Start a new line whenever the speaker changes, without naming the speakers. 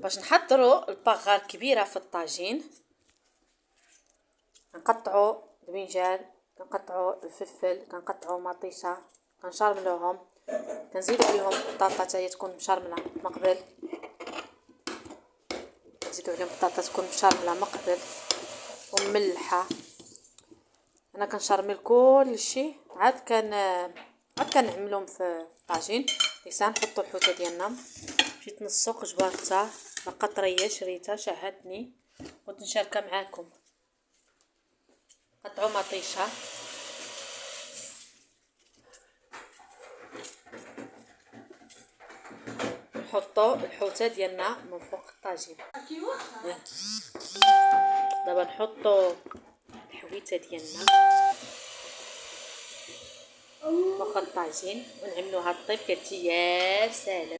باش نحضروا الباغار كبيره في الطاجين، نقطعوا البنجان، كنقطعوا الفلفل، كنقطعوا مطيشه، كنشرملوهم، كنزيدوا عليهم البطاطا حتى هي تكون مشرمله من قبل، نزيدوا عليهم البطاطا تكون مشرمله من قبل ومملحه. انا كنشرمل كل شيء، عاد كنعملهم في الطاجين. لسان نحطوا الحوته ديالنا، مشيت للسوق جبرتها باقا طريه، شريتها شهتني قلت نشاركها معاكم. قطعوا مطيشه، نحطوا الحوته ديالنا من فوق الطاجين. دابا نحطوا الحويته ديالنا فوق الطاجين ونعملوها طيب. كتجي يا سلام.